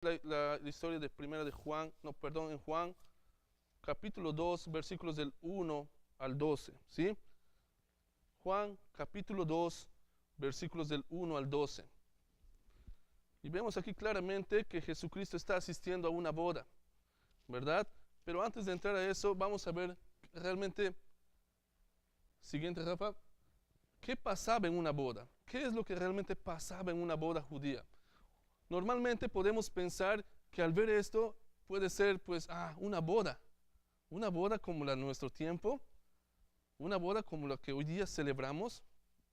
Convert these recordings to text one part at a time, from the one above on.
la historia de primera de Juan, en Juan capítulo 2, versículos del 1 al 12, ¿sí? Juan capítulo 2, versículos del 1 al 12. Y vemos aquí claramente que Jesucristo está asistiendo a una boda, ¿verdad? Pero antes de entrar a eso, vamos a ver realmente, siguiente Rafa, ¿qué pasaba en una boda? ¿Qué es lo que realmente pasaba en una boda judía? Normalmente podemos pensar que al ver esto puede ser pues una boda como la de nuestro tiempo, una boda como la que hoy día celebramos.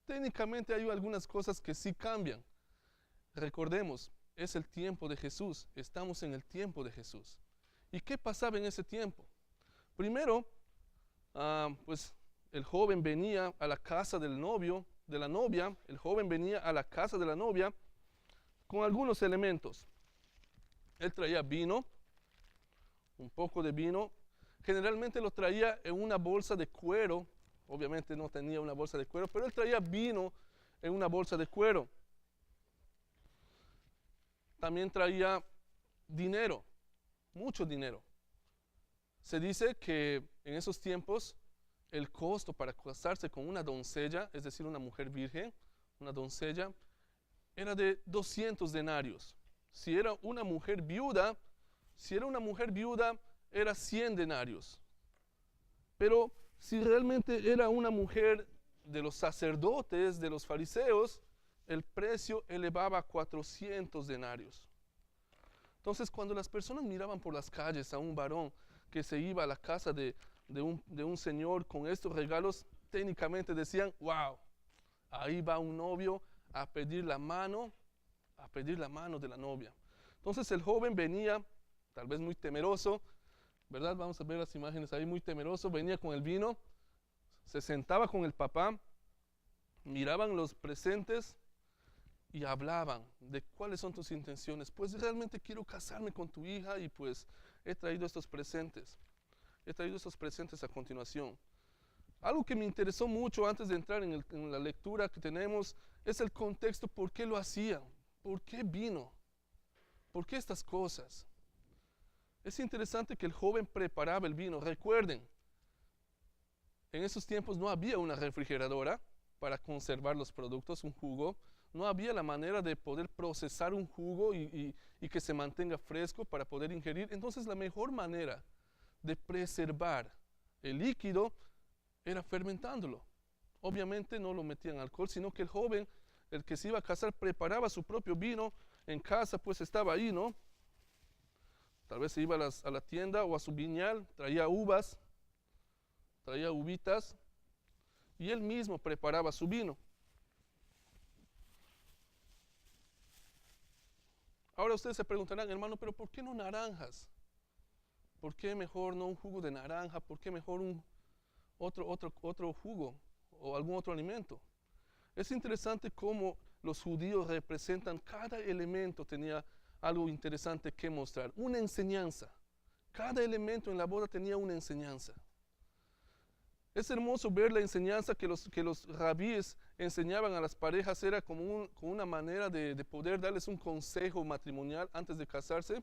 Técnicamente hay algunas cosas que sí cambian. Recordemos, es el tiempo de Jesús, estamos en el tiempo de Jesús. ¿Y qué pasaba en ese tiempo? Primero, pues el joven venía a la casa del novio, de la novia, el joven venía a la casa de la novia con algunos elementos. Él traía vino, un poco de vino. Generalmente lo traía en una bolsa de cuero. Obviamente no tenía una bolsa de cuero, pero él traía vino en una bolsa de cuero. También traía dinero, mucho dinero. Se dice que en esos tiempos el costo para casarse con una doncella, es decir, una mujer virgen, una doncella, era de 200 denarios. Si era una mujer viuda, era 100 denarios. Pero si realmente era una mujer de los sacerdotes, de los fariseos, el precio elevaba a 400 denarios. Entonces, cuando las personas miraban por las calles a un varón que se iba a la casa de un señor con estos regalos, técnicamente decían, wow, ahí va un novio a pedir la mano de la novia. Entonces el joven venía, tal vez muy temeroso, ¿verdad? Vamos a ver las imágenes ahí, muy temeroso, venía con el vino, se sentaba con el papá, miraban los presentes y hablaban de cuáles son tus intenciones. Pues realmente quiero casarme con tu hija y pues he traído estos presentes. He traído estos presentes a continuación. Algo que me interesó mucho antes de entrar en la lectura que tenemos es el contexto, por qué lo hacían, por qué vino, por qué estas cosas. Es interesante que el joven preparaba el vino. Recuerden, en esos tiempos no había una refrigeradora para conservar los productos, un jugo. No había la manera de poder procesar un jugo y que se mantenga fresco para poder ingerir. Entonces la mejor manera de preservar el líquido era fermentándolo. Obviamente no lo metían alcohol, sino que el joven, el que se iba a casar, preparaba su propio vino en casa, pues estaba ahí, ¿no? Tal vez se iba a la tienda o a su viñal, traía uvas, traía uvitas, y él mismo preparaba su vino. Ahora ustedes se preguntarán, hermano, pero ¿por qué no naranjas? ¿Por qué mejor no un jugo de naranja? ¿Por qué mejor otro jugo o algún otro alimento? Es interesante cómo los judíos representan, cada elemento tenía algo interesante que mostrar, una enseñanza. Cada elemento en la boda tenía una enseñanza. Es hermoso ver la enseñanza que los rabíes enseñaban a las parejas, era como una manera de poder darles un consejo matrimonial antes de casarse,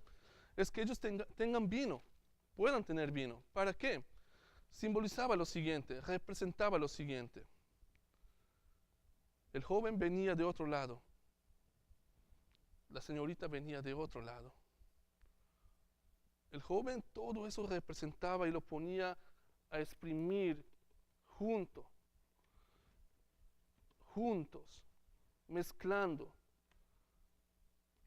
es que ellos tengan vino, puedan tener vino. ¿Para qué? Simbolizaba lo siguiente, representaba lo siguiente. El joven venía de otro lado, la señorita venía de otro lado. El joven todo eso representaba y lo ponía a exprimir juntos, mezclando,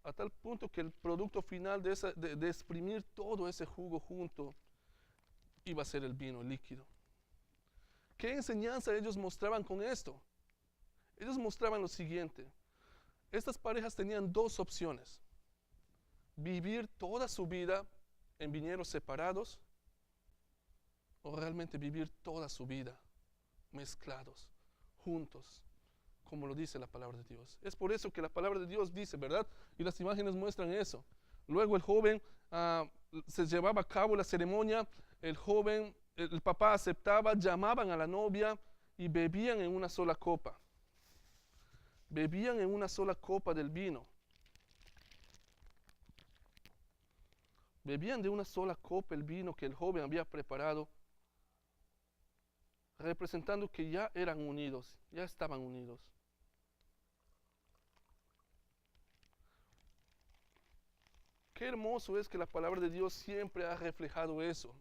a tal punto que el producto final de exprimir todo ese jugo junto iba a ser el vino, el líquido. ¿Qué enseñanza ellos mostraban con esto? Ellos mostraban lo siguiente. Estas parejas tenían dos opciones: vivir toda su vida en viñedos separados o realmente vivir toda su vida mezclados, juntos, como lo dice la palabra de Dios. Es por eso que la palabra de Dios dice, ¿verdad? Y las imágenes muestran eso. Luego el joven se llevaba a cabo la ceremonia, el papá aceptaba, llamaban a la novia y bebían en una sola copa. Bebían en una sola copa del vino. Bebían de una sola copa el vino que el joven había preparado, representando que ya eran unidos, ya estaban unidos. Qué hermoso es que la palabra de Dios siempre ha reflejado eso.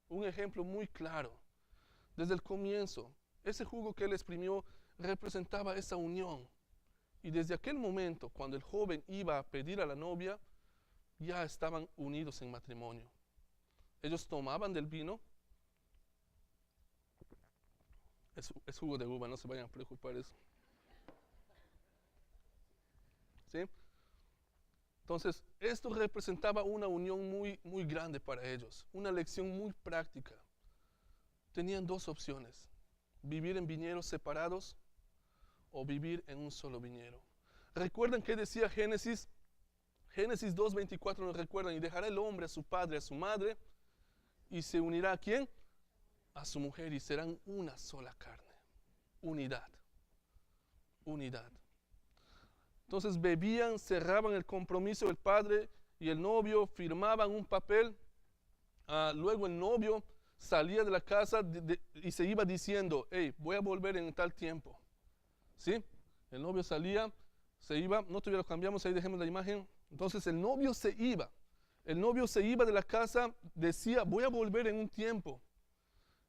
Un ejemplo muy claro. Desde el comienzo, ese jugo que él exprimió representaba esa unión. Y desde aquel momento, cuando el joven iba a pedir a la novia, ya estaban unidos en matrimonio. Ellos tomaban del vino. Es jugo de uva, no se vayan a preocupar eso. ¿Sí? Entonces, esto representaba una unión muy, muy grande para ellos, una lección muy práctica. Tenían dos opciones: vivir en viñedos separados o vivir en un solo viñedo. ¿Recuerdan qué decía Génesis? Génesis 2:24 nos recuerdan: y dejará el hombre a su padre, a su madre, y se unirá ¿a quién? A su mujer, y serán una sola carne. Unidad. Unidad. Entonces bebían, cerraban el compromiso del padre y el novio, firmaban un papel. Luego el novio salía de la casa y se iba diciendo: hey, voy a volver en tal tiempo. ¿Sí? El novio salía, se iba, no te lo cambiamos, ahí dejemos la imagen. Entonces el novio se iba. El novio se iba de la casa, decía: voy a volver en un tiempo.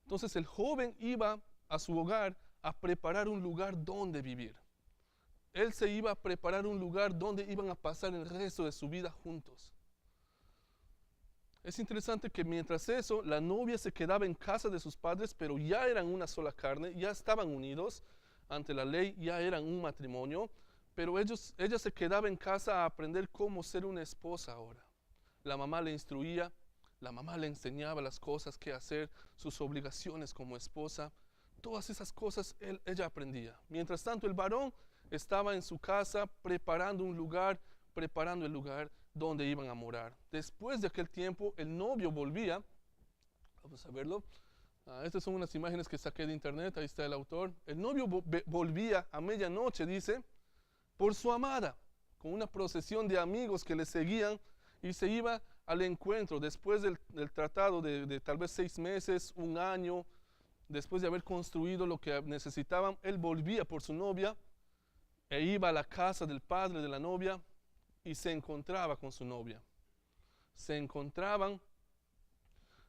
Entonces el joven iba a su hogar a preparar un lugar donde vivir. Él se iba a preparar un lugar donde iban a pasar el resto de su vida juntos. Es interesante que mientras eso, la novia se quedaba en casa de sus padres, pero ya eran una sola carne, ya estaban unidos ante la ley, ya eran un matrimonio, pero ella se quedaba en casa a aprender cómo ser una esposa ahora. La mamá le instruía, la mamá le enseñaba las cosas que hacer, sus obligaciones como esposa, todas esas cosas ella aprendía. Mientras tanto, el varón estaba en su casa preparando un lugar, preparando el lugar donde iban a morar. Después de aquel tiempo, el novio volvía. Vamos a verlo. Estas son unas imágenes que saqué de internet, ahí está el autor. El novio volvía a medianoche, dice, por su amada, con una procesión de amigos que le seguían, y se iba al encuentro después del tratado de tal vez 6 meses, un año, después de haber construido lo que necesitaban. Él volvía por su novia e iba a la casa del padre de la novia y se encontraba con su novia. Se encontraban,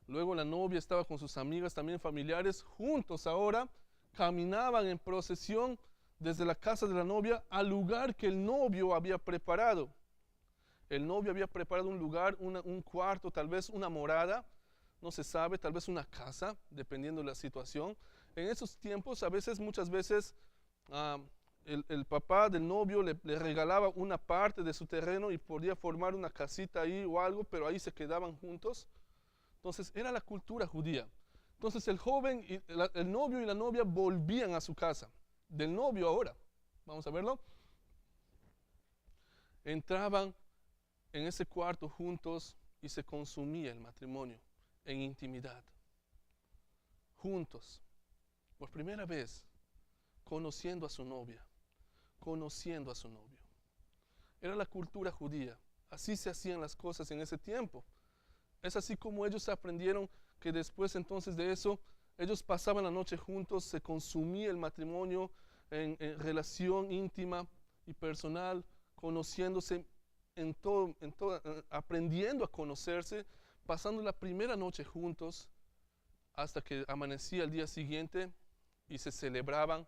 luego la novia estaba con sus amigas, también familiares, juntos ahora, caminaban en procesión desde la casa de la novia al lugar que el novio había preparado. El novio había preparado un lugar, un cuarto, tal vez una morada, no se sabe, tal vez una casa, dependiendo de la situación. En esos tiempos, muchas veces, el papá del novio le regalaba una parte de su terreno y podía formar una casita ahí o algo, pero ahí se quedaban juntos. Entonces era la cultura judía. Entonces el joven, el novio y la novia volvían a su casa. Del novio ahora, vamos a verlo. Entraban en ese cuarto juntos y se consumía el matrimonio en intimidad. Juntos, por primera vez, conociendo a su novia. Conociendo a su novio. Era la cultura judía. Así se hacían las cosas en ese tiempo. Es así como ellos aprendieron que después entonces de eso, ellos pasaban la noche juntos, se consumía el matrimonio en relación íntima y personal, conociéndose aprendiendo a conocerse, pasando la primera noche juntos hasta que amanecía el día siguiente y se celebraban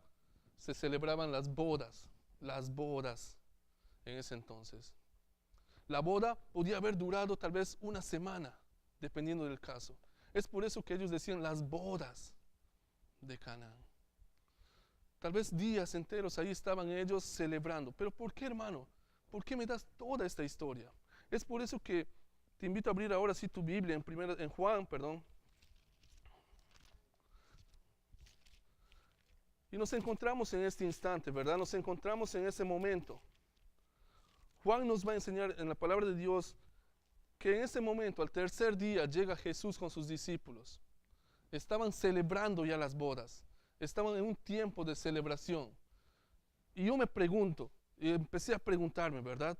las bodas en ese entonces. La boda podía haber durado tal vez una semana, dependiendo del caso. Es por eso que ellos decían las bodas de Canaán. Tal vez días enteros ahí estaban ellos celebrando. Pero ¿por qué, hermano? ¿Por qué me das toda esta historia? Es por eso que te invito a abrir ahora sí tu Biblia en Juan. Y nos encontramos en este instante, ¿verdad? Nos encontramos en ese momento. Juan nos va a enseñar en la palabra de Dios que en ese momento, al tercer día, llega Jesús con sus discípulos. Estaban celebrando ya las bodas. Estaban en un tiempo de celebración. Y yo me pregunto, y empecé a preguntarme, ¿verdad?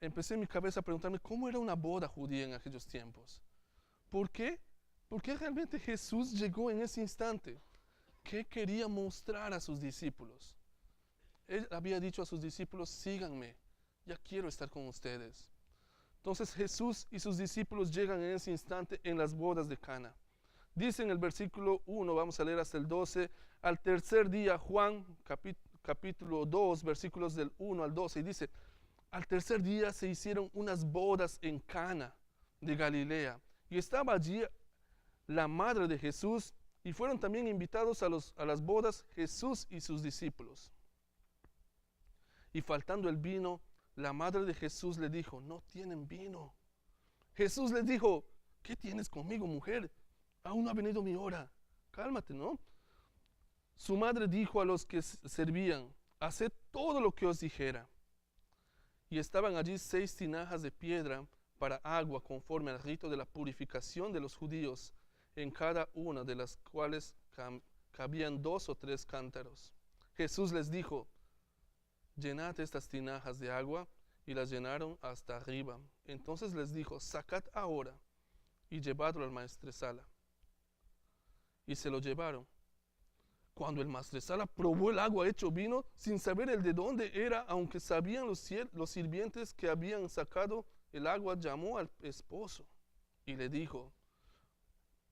empecé en mi cabeza a preguntarme cómo era una boda judía en aquellos tiempos. ¿Por qué? ¿Por qué realmente Jesús llegó en ese instante? ¿Qué quería mostrar a sus discípulos? Él había dicho a sus discípulos, síganme, ya quiero estar con ustedes. Entonces Jesús y sus discípulos llegan en ese instante en las bodas de Cana. Dice en el versículo 1, vamos a leer hasta el 12, al tercer día, Juan capítulo 2, versículos del 1 al 12, y dice, al tercer día se hicieron unas bodas en Cana de Galilea, y estaba allí la madre de Jesús, y fueron también invitados a las bodas Jesús y sus discípulos. Y faltando el vino, la madre de Jesús le dijo, no tienen vino. Jesús les dijo, ¿qué tienes conmigo, mujer? Aún no ha venido mi hora. Cálmate, ¿no? Su madre dijo a los que servían, haced todo lo que os dijera. Y estaban allí 6 tinajas de piedra para agua conforme al rito de la purificación de los judíos, en cada una de las cuales cabían 2 o 3 cántaros. Jesús les dijo, llenad estas tinajas de agua, y las llenaron hasta arriba. Entonces les dijo, sacad ahora y llevadlo al maestresala. Y se lo llevaron. Cuando el maestresala probó el agua hecho vino, sin saber el de dónde era, aunque sabían los sirvientes que habían sacado el agua, llamó al esposo y le dijo,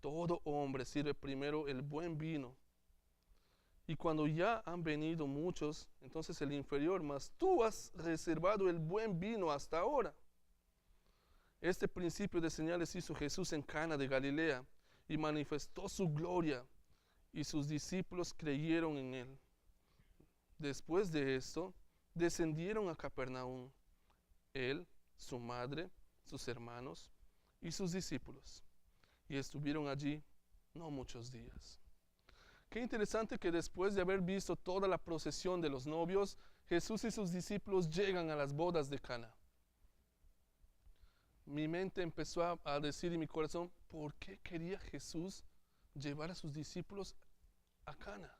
todo hombre sirve primero el buen vino, y cuando ya han venido muchos, entonces el inferior, mas tú has reservado el buen vino hasta ahora. Este principio de señales hizo Jesús en Cana de Galilea y manifestó su gloria, y sus discípulos creyeron en él. Después de esto, descendieron a Capernaum, él, su madre, sus hermanos y sus discípulos, y estuvieron allí no muchos días. Qué interesante que después de haber visto toda la procesión de los novios, Jesús y sus discípulos llegan a las bodas de Cana. Mi mente empezó a decir en mi corazón, ¿por qué quería Jesús llevar a sus discípulos a Cana,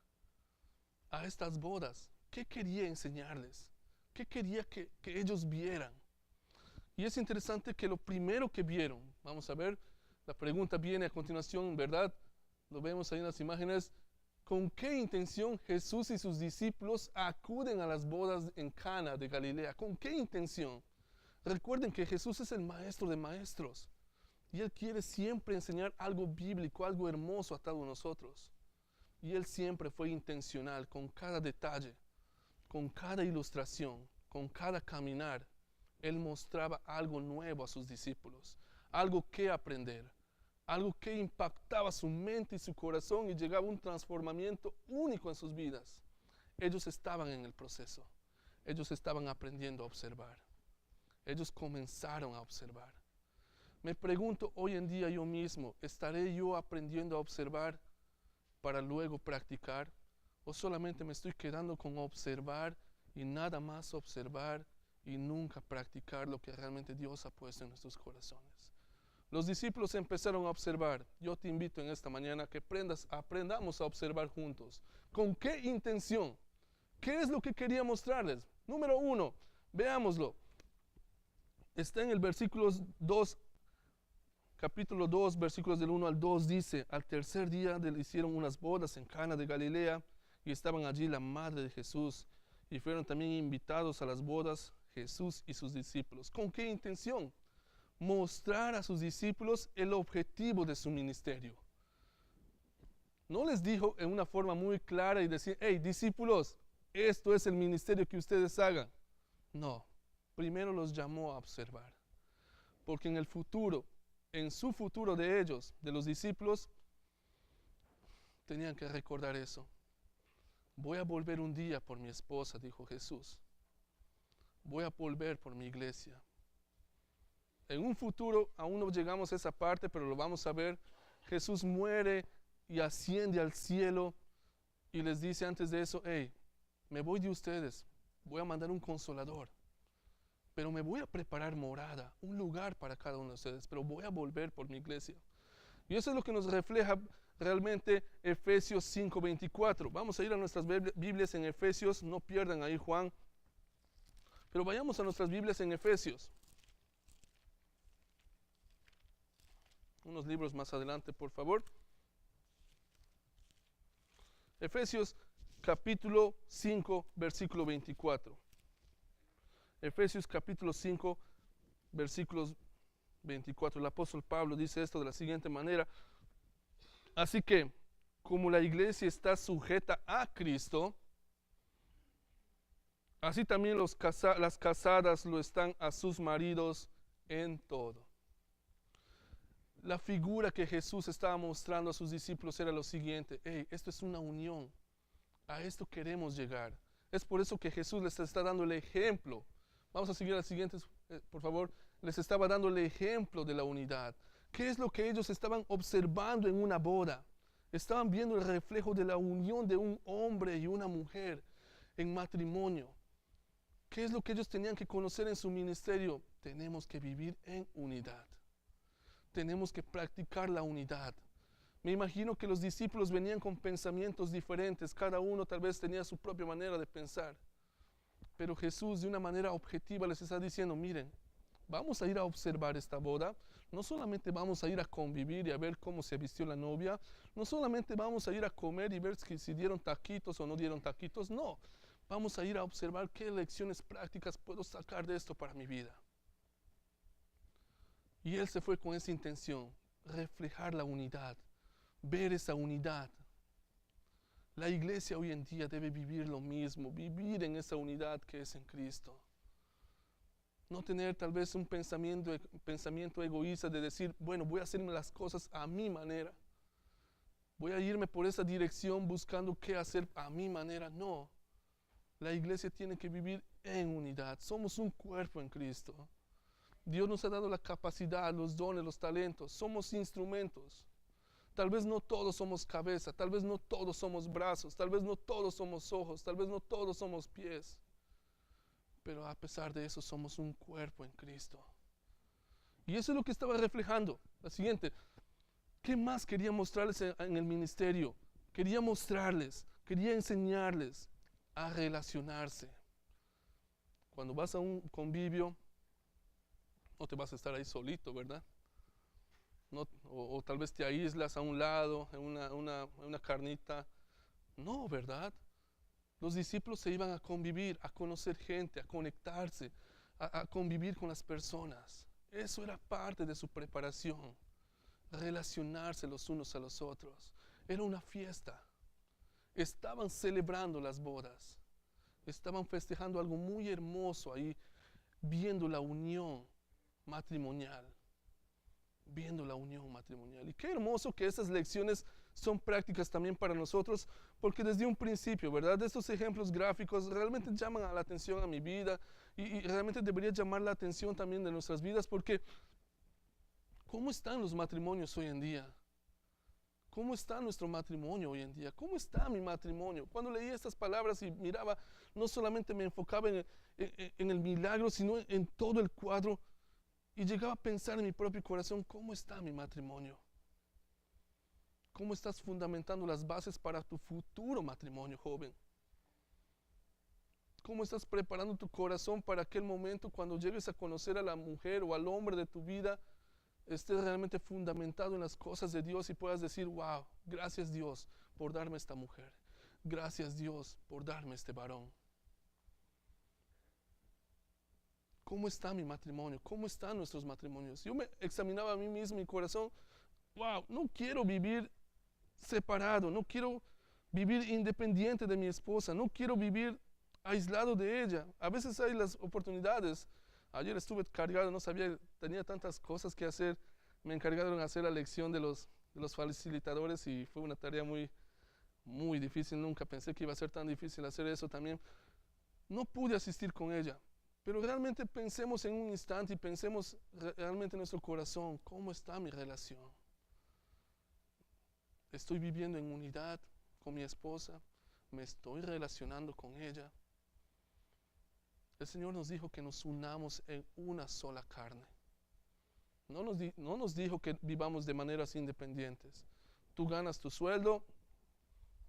a estas bodas? ¿Qué quería enseñarles? ¿Qué quería que ellos vieran? Y es interesante que lo primero que vieron, vamos a ver, la pregunta viene a continuación, ¿verdad? Lo vemos ahí en las imágenes. ¿Con qué intención Jesús y sus discípulos acuden a las bodas en Cana de Galilea? ¿Con qué intención? Recuerden que Jesús es el maestro de maestros y Él quiere siempre enseñar algo bíblico, algo hermoso a todos nosotros. Y Él siempre fue intencional con cada detalle, con cada ilustración, con cada caminar. Él mostraba algo nuevo a sus discípulos, algo que aprender, algo que impactaba su mente y su corazón y llegaba a un transformamiento único en sus vidas. Ellos estaban en el proceso, ellos estaban aprendiendo a observar, ellos comenzaron a observar. Me pregunto hoy en día yo mismo, ¿estaré yo aprendiendo a observar para luego practicar? ¿O solamente me estoy quedando con observar y nada más observar y nunca practicar lo que realmente Dios ha puesto en nuestros corazones? Los discípulos empezaron a observar. Yo te invito en esta mañana a que aprendamos a observar juntos. ¿Con qué intención? ¿Qué es lo que quería mostrarles? Número 1, veámoslo. Está en el versículo 2, capítulo 2, versículos del 1 al 2, dice, al tercer día le hicieron unas bodas en Cana de Galilea, y estaban allí la madre de Jesús, y fueron también invitados a las bodas Jesús y sus discípulos. ¿Con qué intención? Mostrar a sus discípulos el objetivo de su ministerio. No les dijo en una forma muy clara y decir, hey, discípulos, esto es el ministerio que ustedes hagan. No, primero los llamó a observar. Porque en el futuro, en su futuro de ellos, de los discípulos, tenían que recordar eso. Voy a volver un día por mi esposa, dijo Jesús. Voy a volver por mi iglesia. En un futuro, aún no llegamos a esa parte, pero lo vamos a ver. Jesús muere y asciende al cielo y les dice antes de eso, hey, me voy de ustedes, voy a mandar un consolador, pero me voy a preparar morada, un lugar para cada uno de ustedes, pero voy a volver por mi iglesia. Y eso es lo que nos refleja realmente Efesios 5:24. Vamos a ir a nuestras Biblias en Efesios, no pierdan ahí Juan, pero vayamos a nuestras Biblias en Efesios. unos libros más adelante, por favor. Efesios capítulo 5, versículo 24. Efesios capítulo 5, versículos 24. El apóstol Pablo dice esto de la siguiente manera. Así que, como la iglesia está sujeta a Cristo, así también las casadas lo están a sus maridos en todo. La figura que Jesús estaba mostrando a sus discípulos era lo siguiente: hey, esto es una unión, a esto queremos llegar. Es por eso que Jesús les está dando el ejemplo. Vamos a seguir a las siguientes, por favor. Les estaba dando el ejemplo de la unidad. ¿Qué es lo que ellos estaban observando en una boda? Estaban viendo el reflejo de la unión de un hombre y una mujer en matrimonio. ¿Qué es lo que ellos tenían que conocer en su ministerio? Tenemos que vivir en unidad. Tenemos que practicar la unidad. Me imagino que los discípulos venían con pensamientos diferentes. Cada uno tal vez tenía su propia manera de pensar. Pero Jesús, de una manera objetiva, les está diciendo: miren, vamos a ir a observar esta boda. No solamente vamos a ir a convivir y a ver cómo se vistió la novia. No solamente vamos a ir a comer y ver si dieron taquitos o no dieron taquitos. No, vamos a ir a observar qué lecciones prácticas puedo sacar de esto para mi vida. Y él se fue con esa intención: reflejar la unidad, ver esa unidad. La iglesia hoy en día debe vivir lo mismo, vivir en esa unidad que es en Cristo. No tener tal vez un pensamiento egoísta de decir: bueno, voy a hacerme las cosas a mi manera. Voy a irme por esa dirección buscando qué hacer a mi manera. No, la iglesia tiene que vivir en unidad. Somos un cuerpo en Cristo. Dios nos ha dado la capacidad, los dones, los talentos. Somos instrumentos. Tal vez no todos somos cabeza, tal vez no todos somos brazos, tal vez no todos somos ojos, tal vez no todos somos pies. Pero a pesar de eso somos un cuerpo en Cristo. Y eso es lo que estaba reflejando. La siguiente: ¿qué más quería mostrarles en el ministerio? Quería mostrarles, quería enseñarles a relacionarse. Cuando vas a un convivio, no te vas a estar ahí solito, ¿verdad? No, o tal vez te aíslas a un lado, en una carnita. No, ¿verdad? Los discípulos se iban a convivir, a conocer gente, a conectarse, a convivir con las personas. Eso era parte de su preparación, relacionarse los unos a los otros. Era una fiesta. Estaban celebrando las bodas. Estaban festejando algo muy hermoso ahí, viendo la unión matrimonial. Viendo la unión matrimonial. Y qué hermoso que esas lecciones son prácticas también para nosotros, porque desde un principio, ¿verdad? Estos ejemplos gráficos realmente llaman a la atención a mi vida y realmente debería llamar la atención también de nuestras vidas, porque ¿cómo están los matrimonios hoy en día? ¿Cómo está nuestro matrimonio hoy en día? ¿Cómo está mi matrimonio? Cuando leía estas palabras y miraba, no solamente me enfocaba en el milagro, sino en todo el cuadro. Y llegaba a pensar en mi propio corazón: ¿cómo está mi matrimonio? ¿Cómo estás fundamentando las bases para tu futuro matrimonio, joven? ¿Cómo estás preparando tu corazón para aquel momento cuando llegues a conocer a la mujer o al hombre de tu vida, estés realmente fundamentado en las cosas de Dios y puedas decir: wow, gracias Dios por darme esta mujer. Gracias Dios por darme este varón. ¿Cómo está mi matrimonio? ¿Cómo están nuestros matrimonios? Yo me examinaba a mí mismo, mi corazón. Wow, no quiero vivir separado, no quiero vivir independiente de mi esposa, no quiero vivir aislado de ella. A veces hay las oportunidades. Ayer estuve cargado, no sabía, tenía tantas cosas que hacer. Me encargaron de hacer la lección de los facilitadores y fue una tarea muy, muy difícil. Nunca pensé que iba a ser tan difícil hacer eso también. No pude asistir con ella. Pero realmente pensemos en un instante y pensemos realmente en nuestro corazón: ¿cómo está mi relación? ¿Estoy viviendo en unidad con mi esposa? ¿Me estoy relacionando con ella? El Señor nos dijo que nos unamos en una sola carne. No nos dijo que vivamos de maneras independientes. Tú ganas tu sueldo,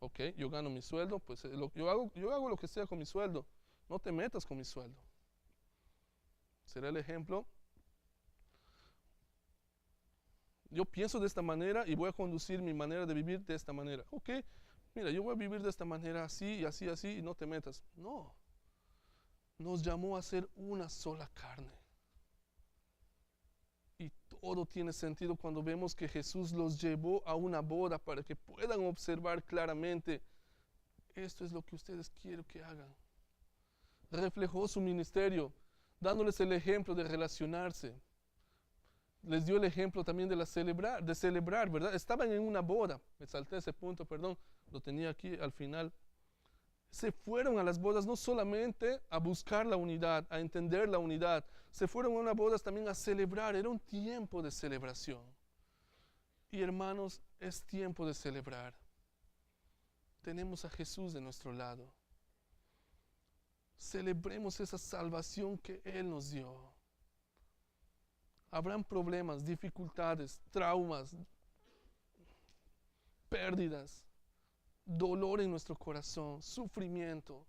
ok, yo gano mi sueldo, pues yo hago lo que sea con mi sueldo. No te metas con mi sueldo. Será el ejemplo. Yo pienso de esta manera y voy a conducir mi manera de vivir de esta manera. Ok, mira, yo voy a vivir de esta manera así y así, así, y no te metas. No, nos llamó a ser una sola carne. Y todo tiene sentido cuando vemos que Jesús los llevó a una boda para que puedan observar claramente, esto es lo que ustedes quieren que hagan. Reflejó su ministerio, dándoles el ejemplo de relacionarse. Les dio el ejemplo también de celebrar, ¿verdad? Estaban en una boda, me salté ese punto, perdón, lo tenía aquí al final. Se fueron a las bodas no solamente a buscar la unidad, a entender la unidad, se fueron a unas bodas también a celebrar, era un tiempo de celebración. Y hermanos, es tiempo de celebrar. Tenemos a Jesús de nuestro lado. Celebremos esa salvación que Él nos dio. Habrán problemas, dificultades, traumas, pérdidas, dolor en nuestro corazón, sufrimiento.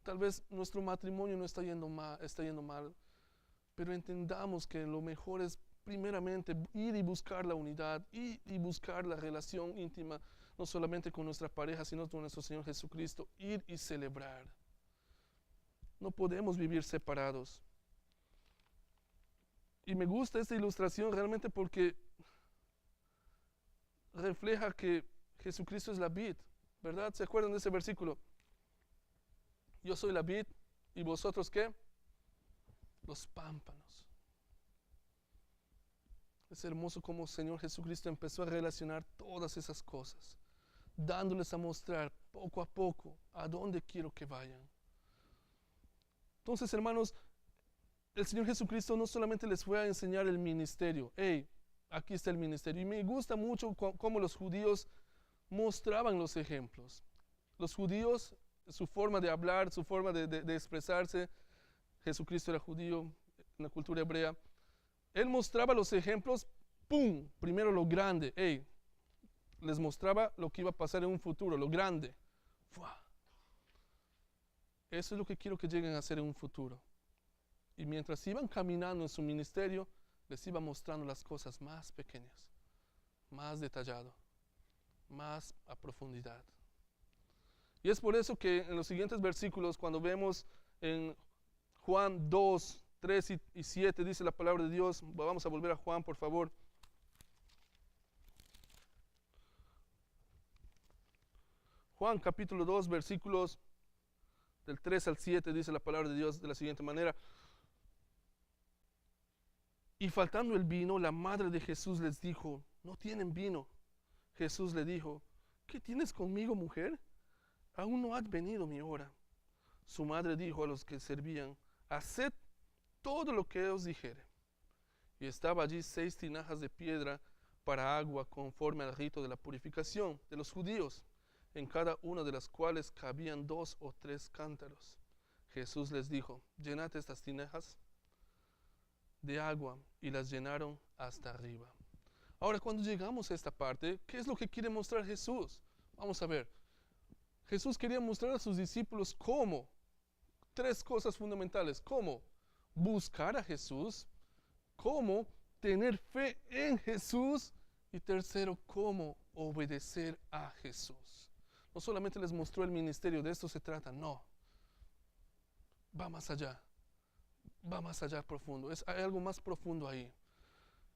Tal vez nuestro matrimonio no está yendo mal, pero entendamos que lo mejor es primeramente ir y buscar la unidad, ir y buscar la relación íntima, no solamente con nuestra pareja, sino con nuestro Señor Jesucristo, ir y celebrar. No podemos vivir separados. Y me gusta esta ilustración realmente porque refleja que Jesucristo es la vid, ¿verdad? ¿Se acuerdan de ese versículo? Yo soy la vid y vosotros ¿qué? Los pámpanos. Es hermoso cómo el Señor Jesucristo empezó a relacionar todas esas cosas, dándoles a mostrar poco a poco a dónde quiero que vayan. Entonces, hermanos, el Señor Jesucristo no solamente les fue a enseñar el ministerio. Hey, aquí está el ministerio. Y me gusta mucho cómo los judíos mostraban los ejemplos. Los judíos, su forma de hablar, su forma de expresarse. Jesucristo era judío, en la cultura hebrea. Él mostraba los ejemplos, ¡pum! Primero lo grande. Hey, les mostraba lo que iba a pasar en un futuro, lo grande. ¡Fua! Eso es lo que quiero que lleguen a hacer en un futuro. Y mientras iban caminando en su ministerio, les iba mostrando las cosas más pequeñas, más detallado, más a profundidad. Y es por eso que en los siguientes versículos, cuando vemos en Juan 2, 3 y 7, dice la palabra de Dios, vamos a volver a Juan, por favor. Juan capítulo 2, versículos del 3 al 7, dice la palabra de Dios de la siguiente manera. Y faltando el vino, la madre de Jesús les dijo, ¿no tienen vino? Jesús le dijo, ¿qué tienes conmigo, mujer? Aún no ha venido mi hora. Su madre dijo a los que servían, haced todo lo que os dijere. Y estaba allí 6 tinajas de piedra para agua conforme al rito de la purificación de los judíos, en cada una de las cuales cabían 2 o 3 cántaros. Jesús les dijo, llenad estas tinajas de agua, y las llenaron hasta arriba. Ahora, cuando llegamos a esta parte, ¿qué es lo que quiere mostrar Jesús? Vamos a ver. Jesús quería mostrar a sus discípulos cómo. 3 cosas fundamentales. Cómo buscar a Jesús, cómo tener fe en Jesús, y tercero, cómo obedecer a Jesús. No solamente les mostró el ministerio, de esto se trata, no. Va más allá. Va más allá profundo, hay algo más profundo ahí.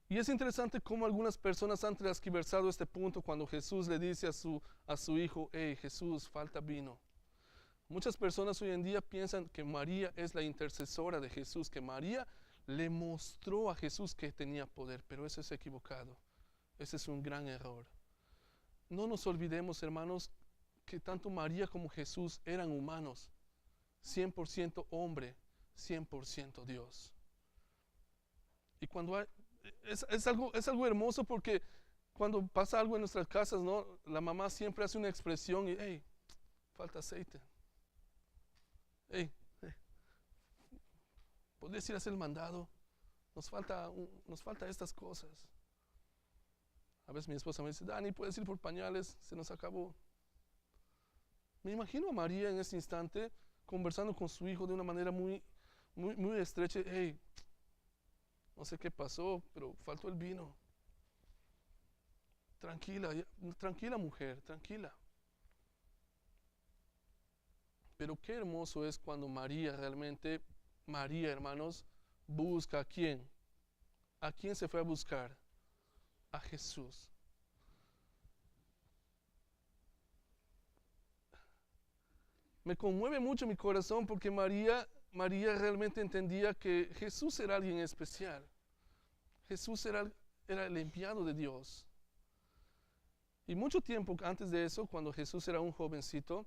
Y es interesante cómo algunas personas han transquiversado este punto cuando Jesús le dice a su hijo, hey Jesús, falta vino. Muchas personas hoy en día piensan que María es la intercesora de Jesús, que María le mostró a Jesús que tenía poder, pero eso es equivocado. Ese es un gran error. No nos olvidemos, hermanos, que tanto María como Jesús eran humanos, 100% hombre, 100% Dios. Y cuando es algo hermoso porque cuando pasa algo en nuestras casas, ¿no? La mamá siempre hace una expresión y, hey, falta aceite. Hey, ¿podrías ir a hacer el mandado? Nos falta estas cosas. A veces mi esposa me dice, Dani, ¿puedes ir por pañales? Se nos acabó. Me imagino a María en ese instante conversando con su hijo de una manera muy estrecha. Hey, no sé qué pasó, pero faltó el vino. Tranquila, tranquila mujer, tranquila. Pero qué hermoso es cuando María realmente, María, hermanos, busca a quién. ¿A quién se fue a buscar? A Jesús. Me conmueve mucho mi corazón porque María realmente entendía que Jesús era alguien especial. Jesús era el enviado de Dios. Y mucho tiempo antes de eso, cuando Jesús era un jovencito,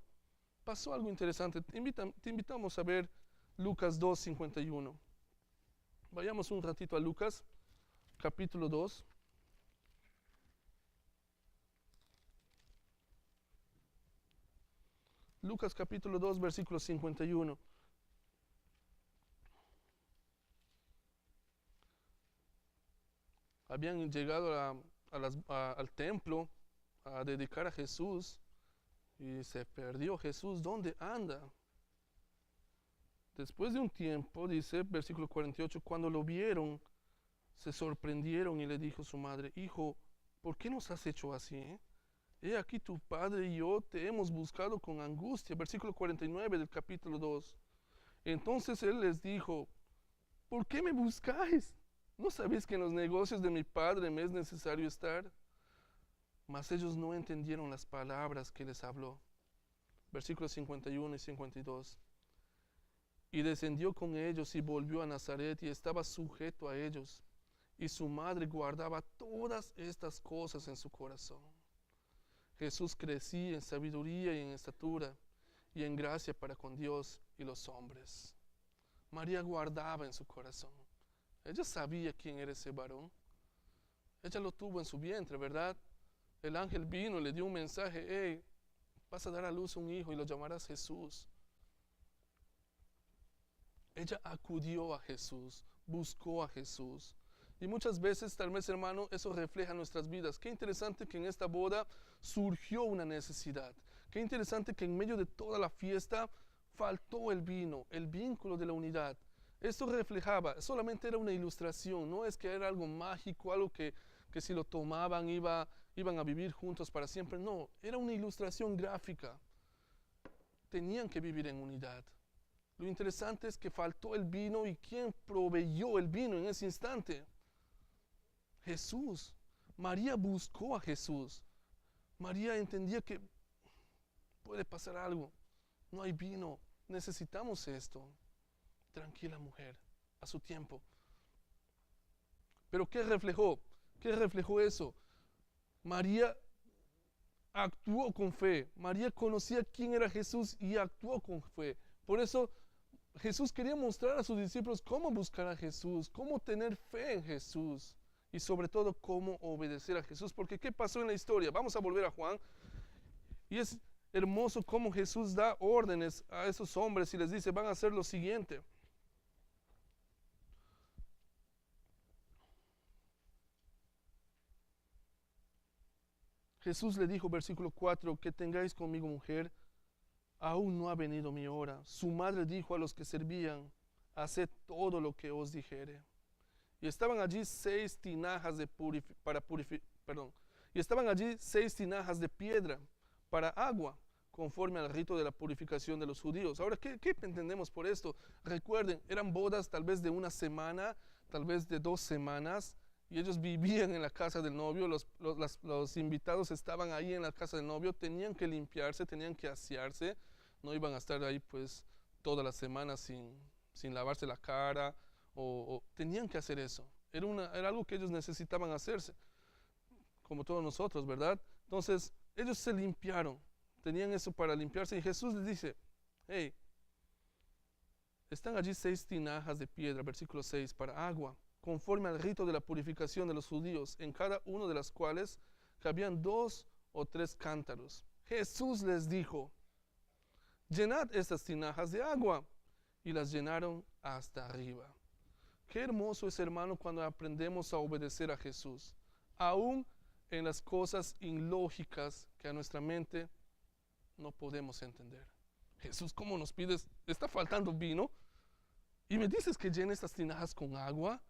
pasó algo interesante. Te invitamos a ver Lucas 2:51. Vayamos un ratito a Lucas, capítulo 2. Lucas capítulo 2, versículo 51. Habían llegado al templo a dedicar a Jesús y se perdió Jesús. ¿Dónde anda? Después de un tiempo, dice versículo 48, cuando lo vieron, se sorprendieron y le dijo su madre, hijo, ¿por qué nos has hecho así? He aquí tu padre y yo te hemos buscado con angustia. Versículo 49 del capítulo 2. Entonces él les dijo, ¿por qué me buscáis? ¿No sabéis que en los negocios de mi padre me es necesario estar? Mas ellos no entendieron las palabras que les habló. Versículos 51 y 52. Y descendió con ellos y volvió a Nazaret y estaba sujeto a ellos. Y su madre guardaba todas estas cosas en su corazón. Jesús crecía en sabiduría y en estatura y en gracia para con Dios y los hombres. María guardaba en su corazón. Ella sabía quién era ese varón. Ella lo tuvo en su vientre, ¿verdad? El ángel vino y le dio un mensaje. Hey, vas a dar a luz un hijo y lo llamarás Jesús. Ella acudió a Jesús, buscó a Jesús. Y muchas veces, tal vez, hermano, eso refleja nuestras vidas. Qué interesante que en esta boda surgió una necesidad. Qué interesante que en medio de toda la fiesta faltó el vino, el vínculo de la unidad. Esto reflejaba, solamente era una ilustración, no es que era algo mágico, algo que si lo tomaban iban a vivir juntos para siempre. No, era una ilustración gráfica. Tenían que vivir en unidad. Lo interesante es que faltó el vino y ¿quién proveyó el vino en ese instante? Jesús. María buscó a Jesús. María entendía que puede pasar algo. No hay vino. Necesitamos esto. Tranquila mujer, a su tiempo. Pero ¿qué reflejó? ¿Qué reflejó eso? María actuó con fe. María conocía quién era Jesús y actuó con fe. Por eso Jesús quería mostrar a sus discípulos cómo buscar a Jesús, cómo tener fe en Jesús y sobre todo cómo obedecer a Jesús. Porque ¿qué pasó en la historia? Vamos a volver a Juan. Y es hermoso cómo Jesús da órdenes a esos hombres y les dice, van a hacer lo siguiente. Jesús le dijo, versículo 4, que tengáis conmigo mujer, aún no ha venido mi hora. Su madre dijo a los que servían, haced todo lo que os dijere. Y estaban allí 6 tinajas de piedra para agua, conforme al rito de la purificación de los judíos. Ahora, ¿qué entendemos por esto? Recuerden, eran bodas tal vez de una semana, tal vez de 2 semanas, y ellos vivían en la casa del novio, los invitados estaban ahí en la casa del novio, tenían que limpiarse, tenían que asearse, no iban a estar ahí pues toda la semana sin lavarse la cara, o tenían que hacer eso. Era algo que ellos necesitaban hacerse, como todos nosotros, ¿verdad? Entonces, ellos se limpiaron, tenían eso para limpiarse, y Jesús les dice, hey, están allí 6 tinajas de piedra, versículo 6, para agua, conforme al rito de la purificación de los judíos, en cada uno de las cuales cabían 2 o 3 cántaros. Jesús les dijo, llenad estas tinajas de agua, y las llenaron hasta arriba. Qué hermoso es, hermano, cuando aprendemos a obedecer a Jesús, aún en las cosas ilógicas que a nuestra mente no podemos entender. Jesús, ¿cómo nos pides? ¿Está faltando vino? ¿Y me dices que llene estas tinajas con agua?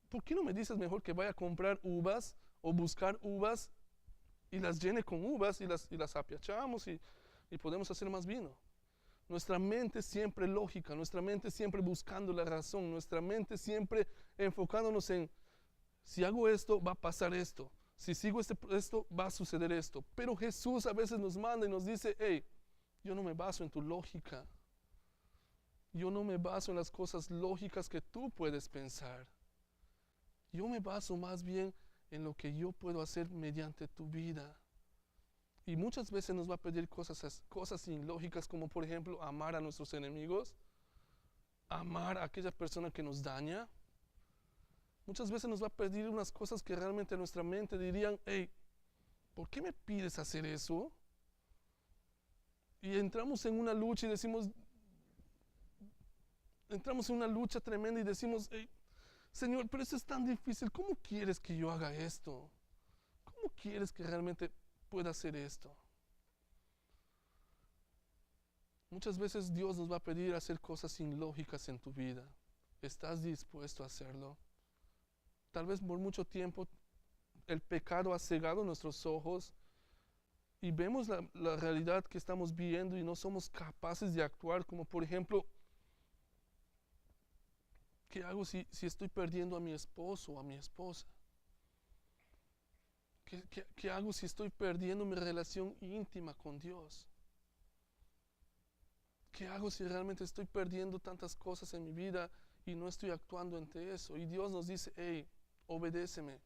¿Por qué no me dices mejor que vaya a comprar uvas o buscar uvas y las llene con uvas y las apiachamos y podemos hacer más vino. Nuestra mente siempre lógica, nuestra mente siempre buscando la razón, nuestra mente siempre enfocándonos en, si hago esto, va a pasar esto. Si sigo esto, va a suceder esto. Pero Jesús a veces nos manda y nos dice, hey, yo no me baso en tu lógica. Yo no me baso en las cosas lógicas que tú puedes pensar. Yo me baso más bien en lo que yo puedo hacer mediante tu vida. Y muchas veces nos va a pedir cosas ilógicas, como por ejemplo amar a nuestros enemigos, amar a aquella persona que nos daña. Muchas veces nos va a pedir unas cosas que realmente nuestra mente dirían, hey, ¿por qué me pides hacer eso? Y entramos en una lucha y decimos, entramos en una lucha tremenda y decimos, hey, Señor, pero eso es tan difícil, ¿cómo quieres que yo haga esto? ¿Cómo quieres que realmente pueda hacer esto? Muchas veces Dios nos va a pedir hacer cosas ilógicas en tu vida. ¿Estás dispuesto a hacerlo? Tal vez por mucho tiempo el pecado ha cegado nuestros ojos y vemos la realidad que estamos viendo y no somos capaces de actuar, como por ejemplo, ¿qué hago si estoy perdiendo a mi esposo o a mi esposa? ¿Qué hago si estoy perdiendo mi relación íntima con Dios? ¿Qué hago si realmente estoy perdiendo tantas cosas en mi vida y no estoy actuando ante eso? Y Dios nos dice, hey, obedéceme.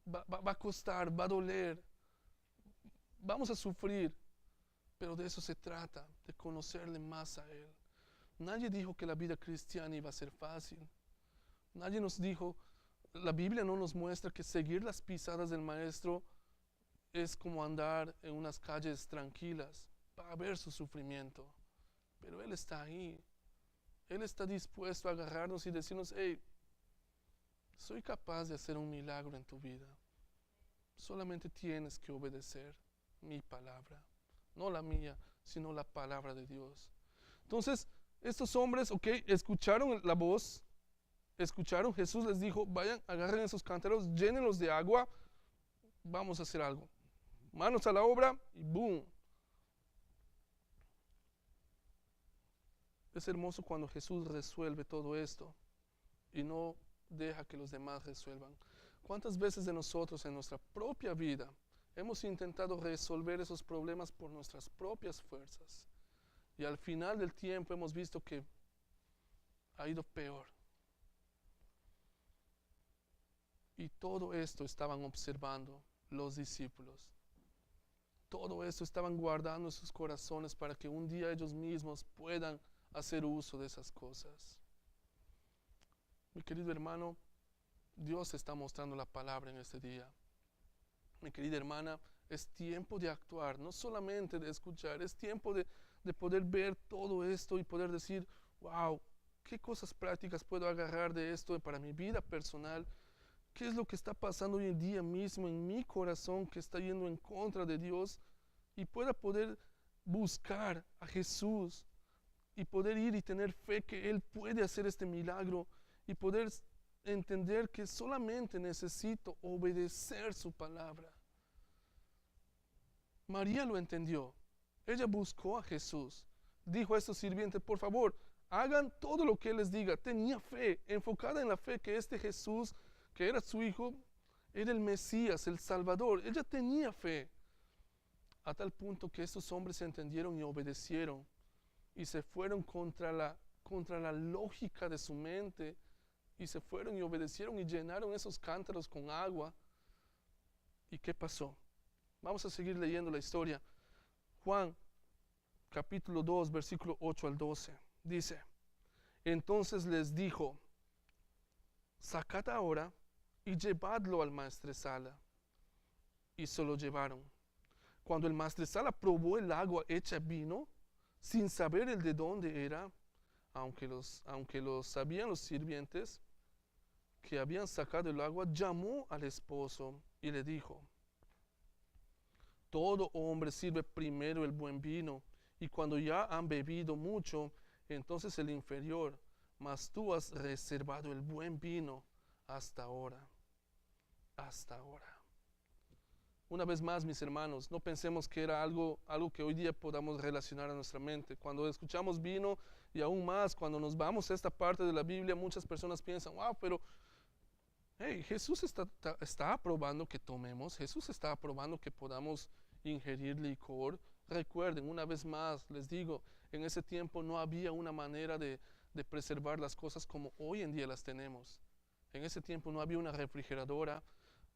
Va a costar, va a doler, vamos a sufrir, pero de eso se trata, de conocerle más a Él. Nadie dijo que la vida cristiana iba a ser fácil. Nadie nos dijo, la Biblia no nos muestra que seguir las pisadas del Maestro es como andar en unas calles tranquilas. Va a haber su sufrimiento, pero Él está ahí. Él está dispuesto a agarrarnos y decirnos, hey, soy capaz de hacer un milagro en tu vida. Solamente tienes que obedecer mi palabra. No la mía, sino la palabra de Dios. Entonces, estos hombres, escucharon la voz, escucharon, Jesús les dijo, vayan, agarren esos cántaros, llénenlos de agua, vamos a hacer algo. Manos a la obra y ¡boom! Es hermoso cuando Jesús resuelve todo esto y no deja que los demás resuelvan. ¿Cuántas veces de nosotros en nuestra propia vida hemos intentado resolver esos problemas por nuestras propias fuerzas? Y al final del tiempo hemos visto que ha ido peor. Y todo esto estaban observando los discípulos. Todo esto estaban guardando en sus corazones para que un día ellos mismos puedan hacer uso de esas cosas. Mi querido hermano, Dios está mostrando la palabra en este día. Mi querida hermana, es tiempo de actuar, no solamente de escuchar, es tiempo de poder ver todo esto y poder decir, wow, ¿qué cosas prácticas puedo agarrar de esto para mi vida personal? ¿Qué es lo que está pasando hoy en día mismo en mi corazón que está yendo en contra de Dios? Y pueda poder buscar a Jesús y poder ir y tener fe que Él puede hacer este milagro y poder entender que solamente necesito obedecer su palabra. María lo entendió. Ella buscó a Jesús. Dijo a estos sirvientes, por favor, hagan todo lo que Él les diga. Tenía fe, enfocada en la fe que este Jesús, que era su hijo, era el Mesías, el Salvador. Ella tenía fe. A tal punto que estos hombres entendieron y obedecieron. Y se fueron contra la lógica de su mente. Y se fueron y obedecieron y llenaron esos cántaros con agua. ¿Y qué pasó? Vamos a seguir leyendo la historia. Juan, capítulo 2, versículo 8 al 12. Dice, entonces les dijo, sacad ahora y llevadlo al maestresala. Y se lo llevaron. Cuando el maestresala probó el agua hecha vino, sin saber el de dónde era, aunque lo sabían los sirvientes que habían sacado el agua, llamó al esposo y le dijo, todo hombre sirve primero el buen vino, y cuando ya han bebido mucho, entonces el inferior, mas tú has reservado el buen vino hasta ahora. hasta ahora. Una vez más, mis hermanos, no pensemos que era algo que hoy día podamos relacionar a nuestra mente. Cuando escuchamos vino y aún más, cuando nos vamos a esta parte de la Biblia, muchas personas piensan, wow, pero hey, Jesús está aprobando que tomemos, Jesús está aprobando que podamos ingerir licor. Recuerden, una vez más, les digo, en ese tiempo no había una manera de preservar las cosas como hoy en día las tenemos. En ese tiempo no había una refrigeradora.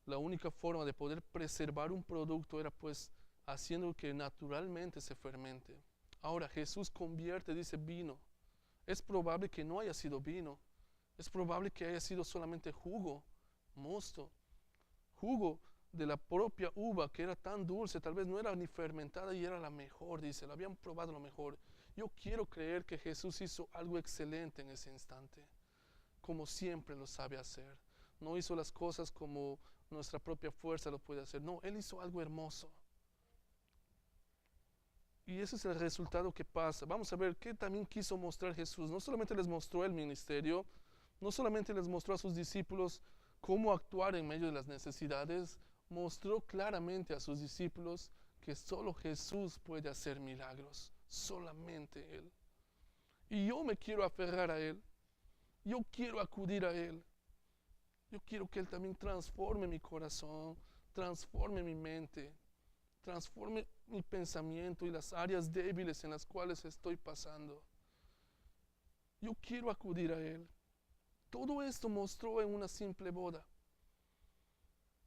La única forma de poder preservar un producto era pues haciendo que naturalmente se fermente. Ahora Jesús convierte, dice, vino. Es probable que no haya sido vino. Es probable que haya sido solamente jugo, mosto, jugo de la propia uva que era tan dulce, tal vez no era ni fermentada y era la mejor, dice, la habían probado lo mejor. Yo quiero creer que Jesús hizo algo excelente en ese instante, como siempre lo sabe hacer. No hizo las cosas como nuestra propia fuerza lo puede hacer. No, Él hizo algo hermoso. Y ese es el resultado que pasa. Vamos a ver qué también quiso mostrar Jesús. No solamente les mostró el ministerio, no solamente les mostró a sus discípulos cómo actuar en medio de las necesidades, mostró claramente a sus discípulos que solo Jesús puede hacer milagros, solamente Él. Y yo me quiero aferrar a Él, yo quiero acudir a Él, yo quiero que Él también transforme mi corazón, transforme mi mente, transforme mi pensamiento y las áreas débiles en las cuales estoy pasando. Yo quiero acudir a Él. Todo esto mostró en una simple boda